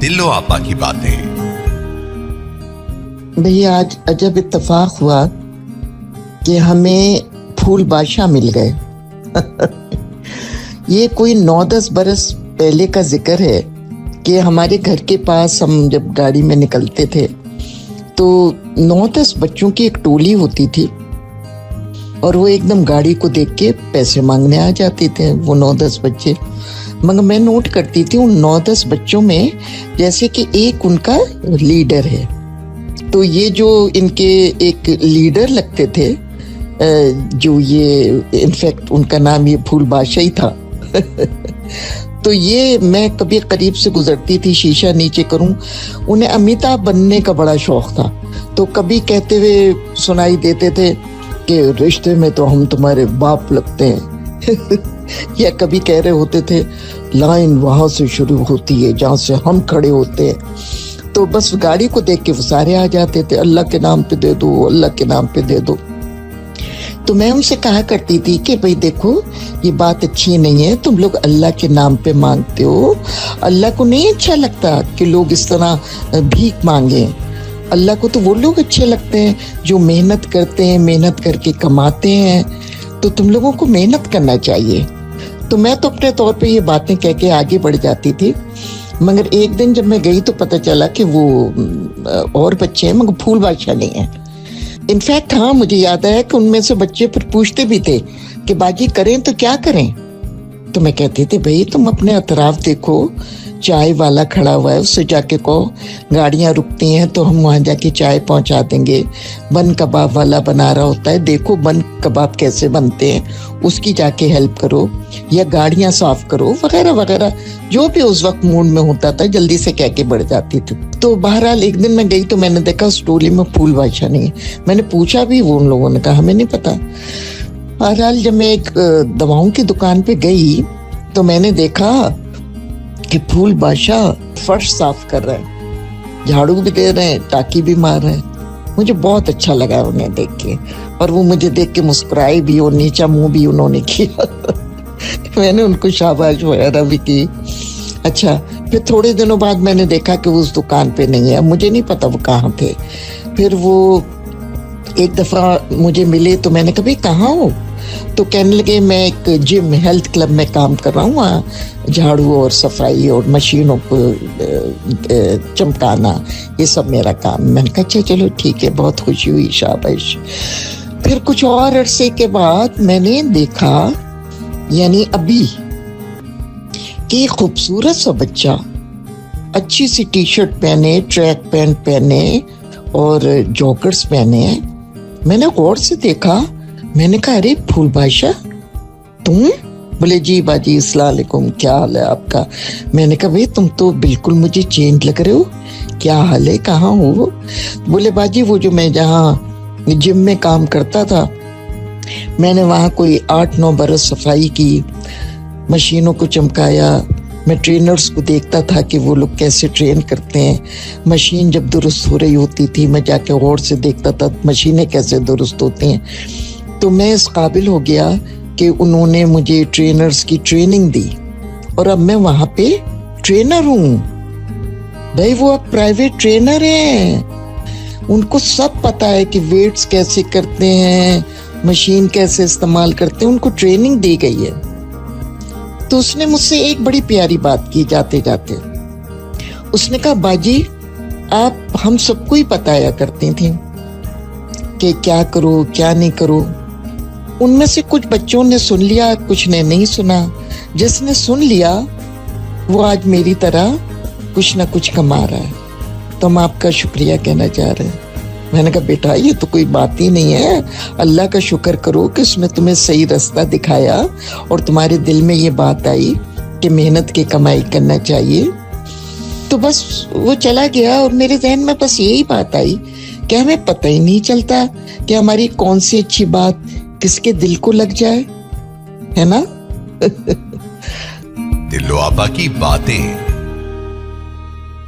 दिल्लो आपा की बातें। भैया आज अजब इत्तेफाक हुआ कि हमें फूल बादशाह मिल गए। ये कोई 9-10 बरस पहले का जिक्र है कि हमारे घर के पास हम जब गाड़ी में निकलते थे तो 9-10 बच्चों की एक टोली होती थी और वो एकदम गाड़ी को देख के पैसे मांगने आ जाते थे। वो 9-10 बच्चे, मगर मैं नोट करती थी उन 9-10 बच्चों में जैसे कि एक उनका लीडर है। तो ये जो इनके एक लीडर लगते थे, जो ये इनफैक्ट उनका नाम ये फूल बादशाह ही था। तो ये मैं कभी करीब से गुजरती थी, शीशा नीचे करूं, उन्हें अमिताभ बनने का बड़ा शौक था। तो कभी कहते हुए सुनाई देते थे कि रिश्ते में तो हम तुम्हारे बाप लगते हैं। या कभी कह रहे होते थे लाइन वहां से शुरू होती है जहां से हम खड़े होते हैं। तो बस गाड़ी को देख के वो सारे आ जाते थे, अल्लाह के नाम पे दे दो, अल्लाह के नाम पे दे दो। तो मैं उनसे कहा करती थी कि भाई देखो ये बात अच्छी नहीं है, तुम लोग अल्लाह के नाम पे मांगते हो। अल्लाह को नहीं अच्छा लगता कि लोग इस तरह भीख मांगे। अल्लाह को तो वो लोग अच्छे लगते हैं जो मेहनत करते हैं, मेहनत करके कमाते हैं। तो तुम लोगों को मेहनत करना चाहिए। तो मैं तो अपने तौर पे ये बातें कह के आगे बढ़ जाती थी। मगर एक दिन जब मैं गई तो पता चला कि वो और बच्चे हैं मगर फूल बादशाह नहीं है। इनफैक्ट हाँ, मुझे याद आया कि उनमें से बच्चे फिर पूछते भी थे कि बाजी करें तो क्या करें। तो मैं कहती थी भाई तुम अपने अतराफ देखो, चाय वाला खड़ा हुआ है उससे जाके कहो, गाड़ियां रुकती हैं तो हम वहां जाके चाय पहुंचा देंगे। बन कबाब वाला बना रहा होता है, देखो बन कबाब कैसे बनते हैं, उसकी जाके हेल्प करो, या गाड़ियां साफ करो, वगैरह वगैरह। जो भी उस वक्त मूड में होता था जल्दी से कह के बढ़ जाती थी। तो बहरहाल एक दिन मैं गई तो मैंने देखा उस टोली में फूल बादशाह नहीं है। मैंने पूछा भी, वो उन लोगों ने कहा हमें नहीं पता। बहरहाल जब मैं एक दवाओं की दुकान पे गई तो मैंने देखा कि फूल बादशाह फर्श साफ कर रहे हैं, झाड़ू भी दे रहे हैं, टाकी भी मार रहे हैं। मुझे बहुत अच्छा लगा उन्हें देख के, और वो मुझे देख के मुस्कुराए भी और नीचा मुंह भी उन्होंने किया। मैंने उनको शाबाश वगैरह भी की। अच्छा, फिर थोड़े दिनों बाद मैंने देखा कि वो उस दुकान पे नहीं है। मुझे नहीं पता वो कहाँ थे। फिर वो एक दफा मुझे मिले तो मैंने कहा भाई कहाँ हो? तो कहने लगे मैं एक जिम हेल्थ क्लब में काम कर रहा हूँ, वहाँ झाड़ू और सफाई और मशीनों को चमकाना, ये सब मेरा काम। मैंने कहा अच्छा चलो ठीक है, बहुत खुशी हुई, शाबाश। फिर कुछ और अरसे के बाद मैंने देखा, यानी अभी, कि खूबसूरत सा बच्चा अच्छी सी टी शर्ट पहने, ट्रैक पैंट पहने और जॉगर्स पहने। मैंने गौर से देखा, मैंने कहा अरे फूल बादशाह तुम? बोले जी बाजी अस्सलाम वालेकुम, क्या हाल है आपका? मैंने कहा भाई तुम तो बिल्कुल मुझे चेंज लग रहे हो, क्या हाल है, कहाँ हो? बोले बाजी वो जो मैं जहाँ जिम में काम करता था, मैंने वहाँ कोई 8-9 बरस सफाई की, मशीनों को चमकाया। मैं ट्रेनर्स को देखता था कि वो लोग कैसे ट्रेन करते हैं। मशीन जब दुरुस्त हो रही होती थी मैं जाके गौर से देखता था मशीनें कैसे दुरुस्त होती हैं। तो मैं इस काबिल हो गया कि उन्होंने मुझे ट्रेनर्स की ट्रेनिंग दी और अब मैं वहाँ पे ट्रेनर हूँ। भाई वो अब प्राइवेट ट्रेनर हैं, उनको सब पता है कि वेट्स कैसे करते हैं, मशीन कैसे इस्तेमाल करते हैं, उनको ट्रेनिंग दी गई है। तो उसने मुझसे एक बड़ी प्यारी बात की जाते जाते। उसने कहा बाजी आप हम सबको ही बताया करती थी कि क्या करो क्या नहीं करो। उनमें से कुछ बच्चों ने सुन लिया, कुछ ने नहीं सुना। जिसने सुन लिया वो आज मेरी तरह कुछ ना कुछ कमा रहा है। तो हम आपका शुक्रिया कहना चाह रहे हैं। मैंने कहा बेटा ये तो कोई बात ही नहीं है, अल्लाह का शुक्र करो कि उसने तुम्हें सही रास्ता दिखाया और तुम्हारे दिल में ये बात आई कि मेहनत की कमाई करना चाहिए। तो बस वो चला गया और मेरे जहन में बस यही बात आई कि हमें पता ही नहीं चलता कि हमारी कौन सी अच्छी बात किसके दिल को लग जाए, है ना? दिल्लो आपा की बातें।